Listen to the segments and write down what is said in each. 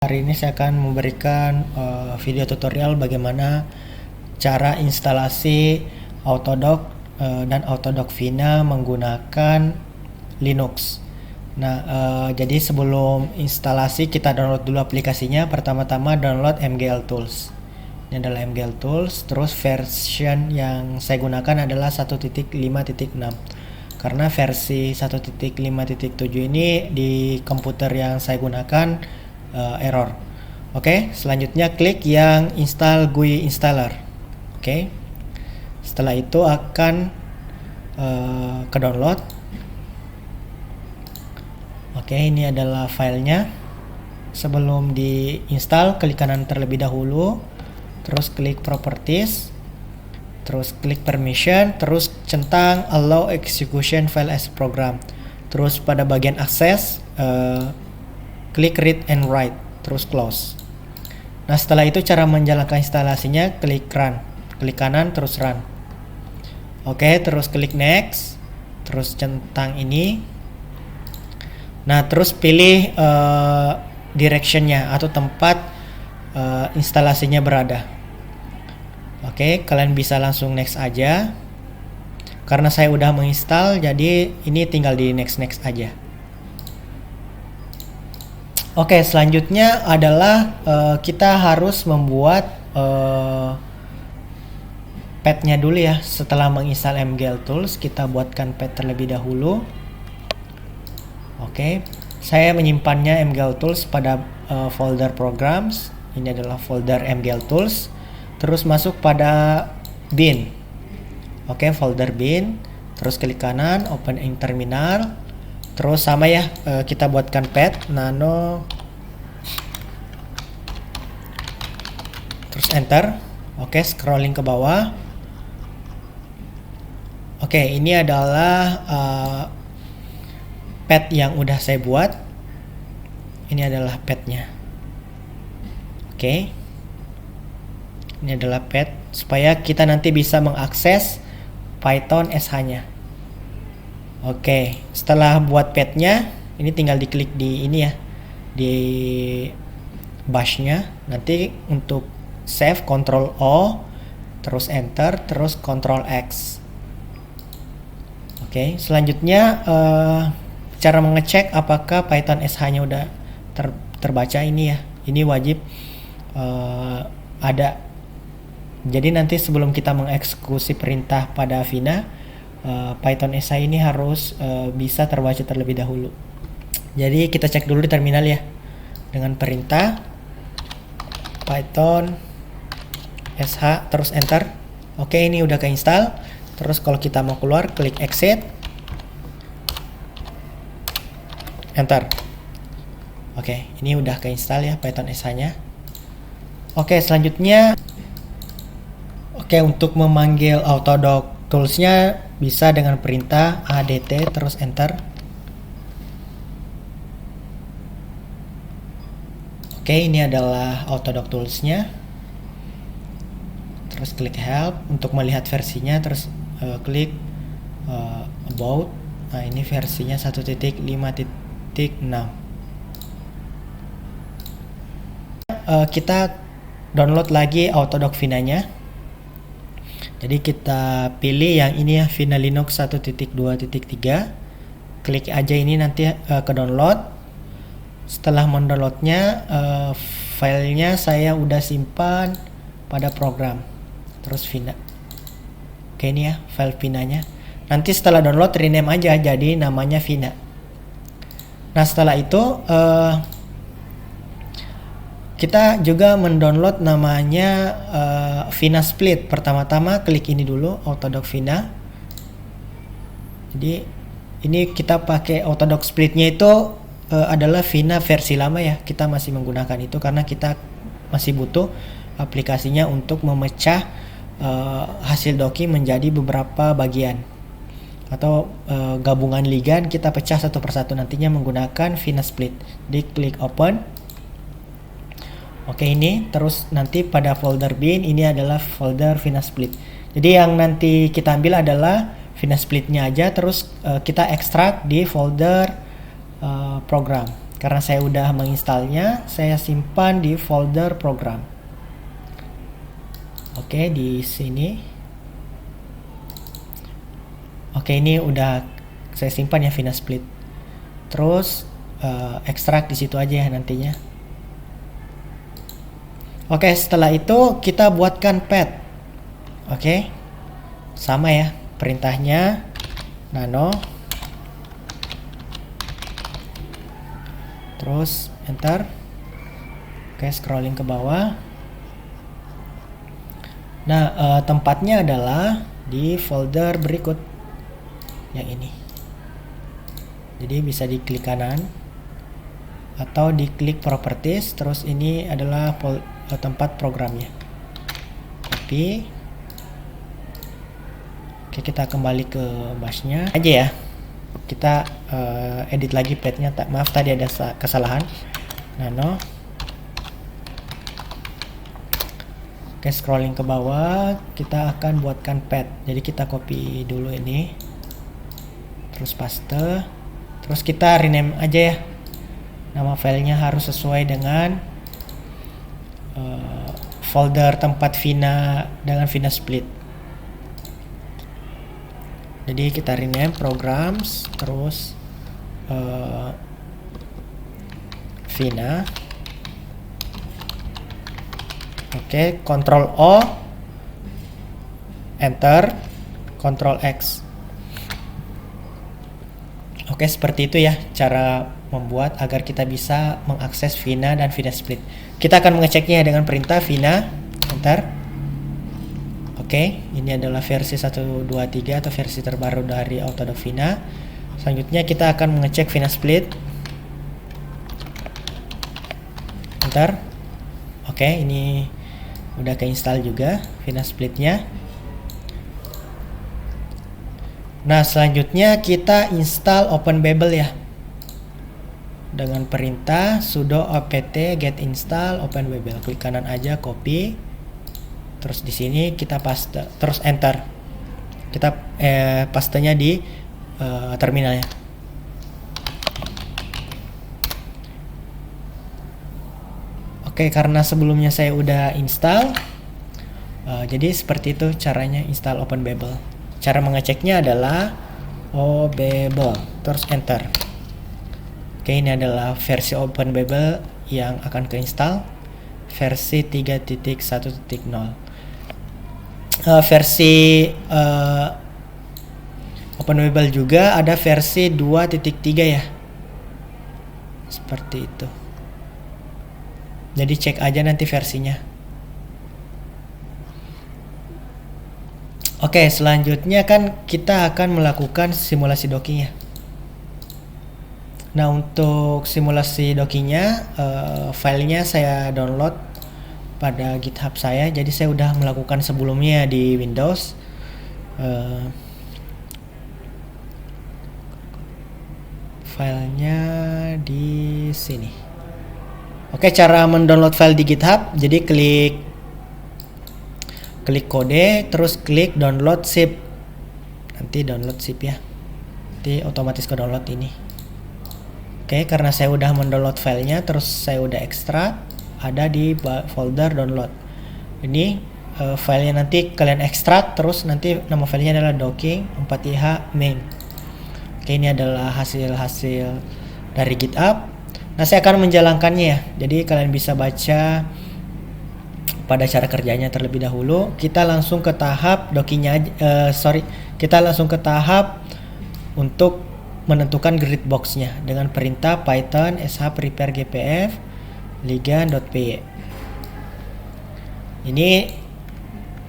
Hari ini saya akan memberikan video tutorial bagaimana cara instalasi Autodock dan Autodock Vina menggunakan Linux. Nah, jadi sebelum instalasi kita download dulu aplikasinya. Pertama-tama download MGL Tools. Ini adalah MGL Tools. Terus version yang saya gunakan adalah 1.5.6. Karena versi 1.5.7 ini di komputer yang saya gunakan error. Oke, selanjutnya klik yang install GUI installer. Oke, setelah itu akan ke download. Oke, ini adalah filenya. Sebelum diinstal, klik kanan terlebih dahulu, terus klik properties, terus klik permission, terus centang allow execution file as program. Terus pada bagian akses klik read and write, terus close. Nah, setelah itu cara menjalankan instalasinya, klik run, klik kanan terus run. Oke, terus klik next, terus centang ini. Nah, terus pilih directionnya atau tempat instalasinya berada. Oke, kalian bisa langsung next aja. Karena saya udah menginstal, jadi ini tinggal di next aja. Oke, selanjutnya adalah kita harus membuat path-nya dulu ya. Setelah menginstal MGL Tools, kita buatkan path terlebih dahulu. Oke, saya menyimpannya MGL Tools pada folder programs. Ini adalah folder MGL Tools. Terus masuk pada bin. Oke, folder bin. Terus klik kanan, open in terminal. Terus sama ya, kita buatkan path nano. Terus enter. Oke, scrolling ke bawah. Oke, ini adalah path yang udah saya buat. Ini adalah path-nya. Oke. Ini adalah path supaya kita nanti bisa mengakses Python SH-nya. Oke, setelah buat path-nya, ini tinggal diklik di ini ya, di bash-nya. Nanti untuk save, Ctrl O, terus enter, terus Ctrl X. Oke, selanjutnya cara mengecek apakah Python SH-nya udah terbaca ini ya. Ini wajib ada. Jadi nanti sebelum kita mengeksekusi perintah pada Vina, Python SH ini harus bisa terbaca terlebih dahulu. Jadi kita cek dulu di terminal ya, dengan perintah Python SH terus enter. Oke, ini udah keinstall. Terus kalau kita mau keluar, klik exit, enter. Oke, ini udah keinstall ya Python SH-nya. Oke, selanjutnya untuk memanggil Autodock Tools-nya bisa dengan perintah adt terus enter. Oke, ini adalah Autodock Tools-nya. Terus klik help untuk melihat versinya, terus klik about. Nah, ini versinya 1.5.6. Kita download lagi Autodock Vina-nya. Jadi kita pilih yang ini ya, Vina Linux 1.2.3. Klik aja ini nanti ke download. Setelah mendownloadnya, filenya saya udah simpan pada program. Terus Vina. Oke, ini ya file Vina-nya. Nanti setelah download rename aja jadi namanya Vina. Nah, setelah itu kita juga mendownload namanya Vina Split. Pertama-tama klik ini dulu, Autodock Vina. Jadi ini kita pakai Autodock Split-nya itu adalah Vina versi lama ya. Kita masih menggunakan itu karena kita masih butuh aplikasinya untuk memecah hasil doki menjadi beberapa bagian atau gabungan ligan. Kita pecah satu persatu nantinya menggunakan Vina Split. Di klik open. Oke, ini terus nanti pada folder bin ini adalah folder Vina Split. Jadi yang nanti kita ambil adalah Vina Split-nya aja, terus kita ekstrak di folder program. Karena saya udah menginstalnya, saya simpan di folder program. Oke, di sini. Oke, ini udah saya simpan ya Vinasplit. Terus ekstrak di situ aja ya nantinya. Oke, setelah itu kita buatkan path. Oke. Sama ya perintahnya nano. Terus enter. Oke, scrolling ke bawah. Nah, tempatnya adalah di folder berikut yang ini. Jadi bisa diklik kanan atau diklik properties, terus ini adalah tempat programnya. Copy. Oke, kita kembali ke bash-nya aja ya. Kita edit lagi path-nya. Maaf tadi ada kesalahan. Nano. Oke, scrolling ke bawah, kita akan buatkan path. Jadi kita copy dulu ini, terus paste, terus kita rename aja ya. Nama filenya harus sesuai dengan folder tempat Vina dengan Vinasplit. Jadi kita rename programs, terus Vina. Oke, Ctrl O, Enter, Ctrl X. Oke, seperti itu ya cara membuat agar kita bisa mengakses Vina dan Vinasplit. Kita akan mengeceknya dengan perintah Vina, Enter. Oke, ini adalah versi 1.2.3 atau versi terbaru dari Autodoc Vina. Selanjutnya kita akan mengecek Vinasplit. Enter. Oke, ini udah keinstall juga Vinasplitnya. Nah, selanjutnya kita install OpenBabel ya. Dengan perintah sudo apt get install OpenBabel. Klik kanan aja, copy. Terus di sini kita paste, terus enter. Kita pastenya di terminalnya. Oke, karena sebelumnya saya udah install, jadi seperti itu caranya install OpenBabel. Cara mengeceknya adalah OBabel, terus enter. Oke, ini adalah versi OpenBabel yang akan keinstall, versi 3.1.0. Versi OpenBabel juga ada versi 2.3 ya, seperti itu. Jadi cek aja nanti versinya. Oke, selanjutnya kan kita akan melakukan simulasi dockingnya. Nah, untuk simulasi dockingnya, filenya saya download pada GitHub saya. Jadi saya udah melakukan sebelumnya di Windows. Filenya di sini. Oke, cara mendownload file di GitHub, jadi klik kode, terus klik download zip. Nanti download zip ya. Nanti otomatis ke download ini. Oke, karena saya udah mendownload filenya, terus saya udah ekstrak, ada di folder download. Ini filenya nanti kalian ekstrak, terus nanti nama filenya adalah docking 4ih main. Oke, ini adalah hasil-hasil dari GitHub. Nah, saya akan menjalankannya ya. Jadi kalian bisa baca pada cara kerjanya terlebih dahulu. Kita langsung ke tahap dockingnya. Kita langsung ke tahap untuk menentukan grid box-nya dengan perintah python sh prepare gpf ligan.py. Ini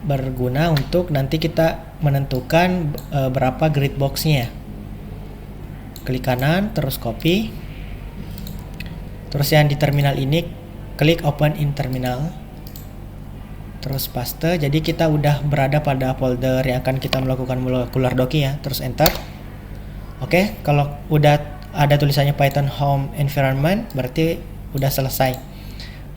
berguna untuk nanti kita menentukan berapa grid box-nya. Klik kanan, terus copy. Terus yang di terminal ini klik open in terminal, terus paste. Jadi kita udah berada pada folder yang akan kita melakukan molecular docking ya. Terus enter. Oke, kalau udah ada tulisannya Python home environment berarti udah selesai.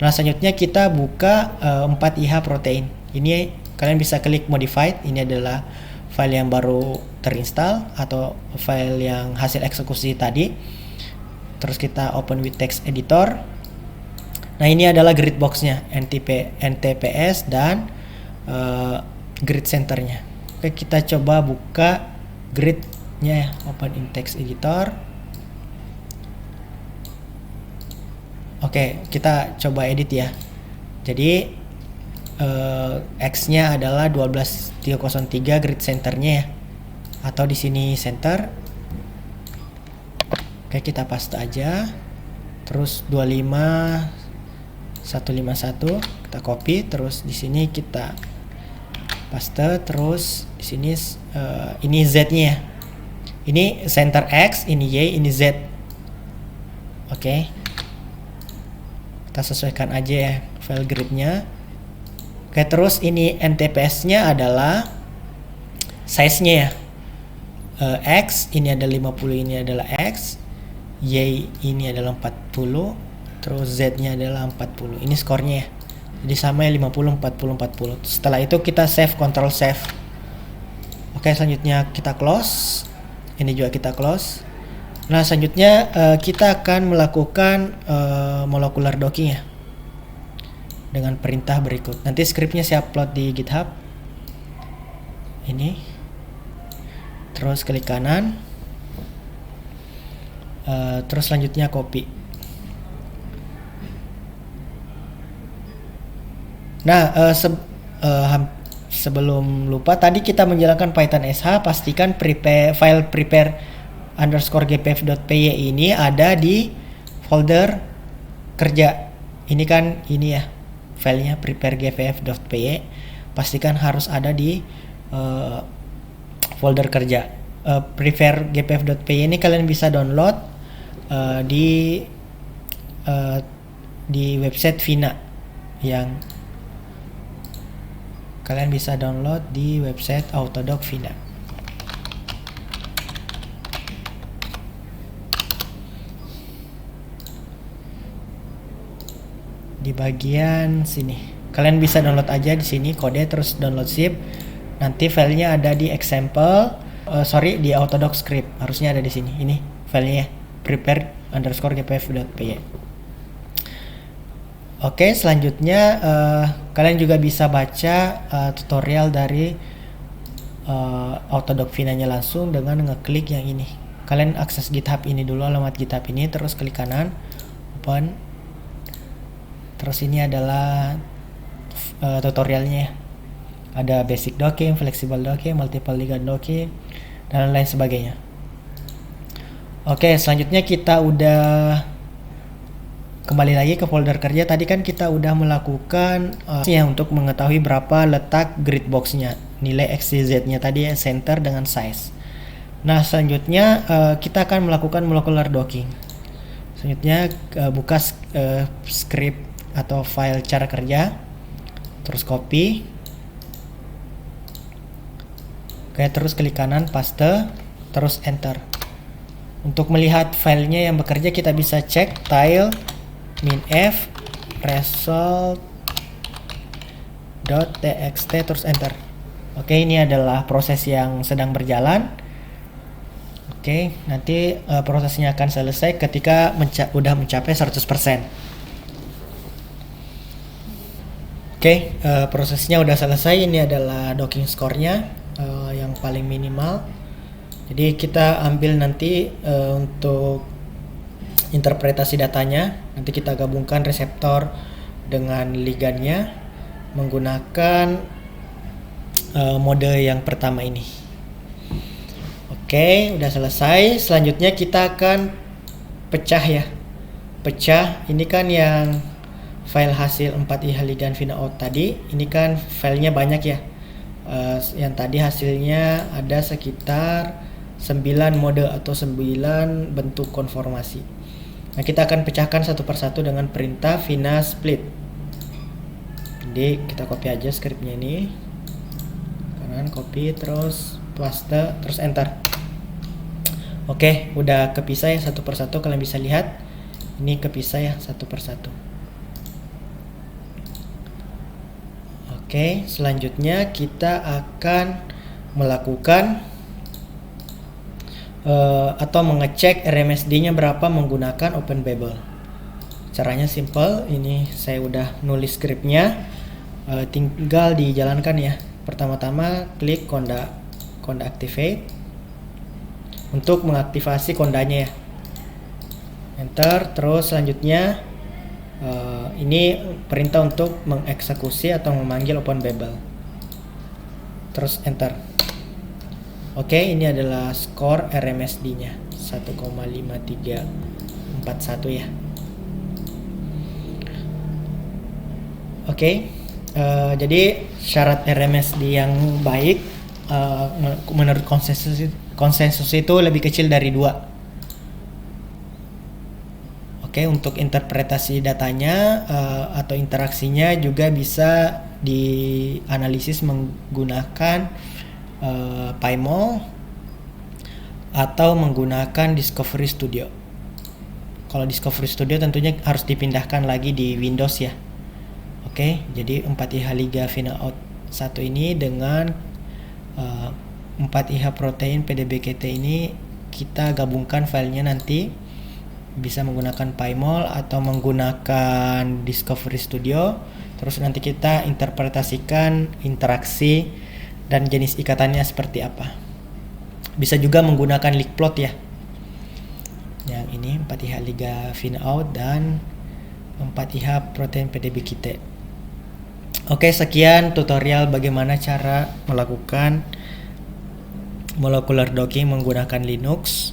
Nah, selanjutnya kita buka 4ih protein. Ini kalian bisa klik modified. Ini adalah file yang baru terinstall atau file yang hasil eksekusi tadi. terus kita open with text editor. Nah, ini adalah grid boxnya, NTPS dan grid centernya. Oke, kita coba buka gridnya ya, open in text editor. Oke, kita coba edit ya. Jadi X-nya adalah 12303 grid centernya ya, atau di sini center. Oke, kita paste aja. Terus 25151 kita copy, terus di sini kita paste, terus di sini ini Z-nya ya. Ini center X, ini Y, ini Z. Oke. Kita sesuaikan aja ya file gridnya. Oke, terus ini NTPS-nya adalah size-nya ya. X ini ada 50, ini adalah X. Y ini adalah 40, terus Z-nya adalah 40. Ini skornya ya. Jadi sama ya, 50 40 40. Setelah itu kita save, control save. Oke, selanjutnya kita close. Ini juga kita close. Nah, selanjutnya kita akan melakukan molecular docking ya, dengan perintah berikut. Nanti skripnya saya upload di GitHub. Ini. Terus klik kanan. Terus selanjutnya copy. Nah, sebelum lupa, tadi kita menjalankan Python SH, pastikan file prepare _gpf.py ini ada di folder kerja. Ini kan ini ya filenya prepare gpf.py, pastikan harus ada di folder kerja. Prepare gpf.py ini kalian bisa download di website Vina, yang kalian bisa download di website Autodoc Vina. Di bagian sini kalian bisa download aja di sini kode, terus download zip. Nanti filenya ada di example, di Autodoc script, harusnya ada di sini. Ini filenya prepare _gpf.py. Oke, selanjutnya kalian juga bisa baca tutorial dari Autodoc Vina-nya langsung dengan ngeklik yang ini. Kalian akses GitHub ini dulu, alamat GitHub ini, terus klik kanan, open. Terus ini adalah tutorialnya ya. Ada basic docking, flexible docking, multiple ligand docking, dan lain sebagainya. Oke, selanjutnya kita udah kembali lagi ke folder kerja. Tadi kan kita udah melakukan untuk mengetahui berapa letak grid box-nya, nilai X, Y, Z-nya tadi ya, center dengan size. Nah, selanjutnya kita akan melakukan molecular docking. Selanjutnya buka script atau file cara kerja, terus copy. Oke, terus klik kanan, paste, terus enter. Untuk melihat filenya yang bekerja, kita bisa cek tile minf result.txt, terus enter. Oke, ini adalah proses yang sedang berjalan. Oke, nanti prosesnya akan selesai ketika udah mencapai 100%. Oke, prosesnya udah selesai. Ini adalah docking score-nya yang paling minimal. Jadi kita ambil nanti untuk interpretasi datanya, nanti kita gabungkan reseptor dengan ligandnya menggunakan mode yang pertama ini. Oke, udah selesai. Selanjutnya kita akan pecah ya. Pecah, ini kan yang file hasil 4i ligand Vina out tadi. Ini kan filenya banyak ya. Yang tadi hasilnya ada sekitar 9 mode atau 9 bentuk konformasi. Nah, kita akan pecahkan satu persatu dengan perintah Vina split. Jadi kita copy aja scriptnya ini, kanan copy, terus paste, terus enter. Oke, udah kepisah ya satu persatu. Kalian bisa lihat ini kepisah ya satu persatu. Oke, selanjutnya kita akan melakukan atau mengecek RMSD-nya berapa menggunakan OpenBabel. Caranya simple, ini saya udah nulis scriptnya, tinggal dijalankan ya. Pertama-tama klik Conda Activate untuk mengaktifasi Condanya ya. Enter, terus selanjutnya ini perintah untuk mengeksekusi atau memanggil OpenBabel. Terus enter. Oke, ini adalah skor RMSD-nya 1,5341 ya. Oke, jadi syarat RMSD yang baik menurut konsensus itu lebih kecil dari 2. Oke, untuk interpretasi datanya atau interaksinya juga bisa dianalisis menggunakan PyMol atau menggunakan Discovery Studio. Kalau Discovery Studio tentunya harus dipindahkan lagi di Windows ya. Oke, jadi 4IH Liga Final Out 1 ini dengan 4IH Protein PDBQT ini kita gabungkan filenya nanti, bisa menggunakan PyMol atau menggunakan Discovery Studio. Terus nanti kita interpretasikan interaksi dan jenis ikatannya seperti apa. Bisa juga menggunakan leakplot ya. Yang ini 4IH Liga Final Out dan 4IH Protein PDBQT. Oke, sekian tutorial bagaimana cara melakukan molecular docking menggunakan Linux.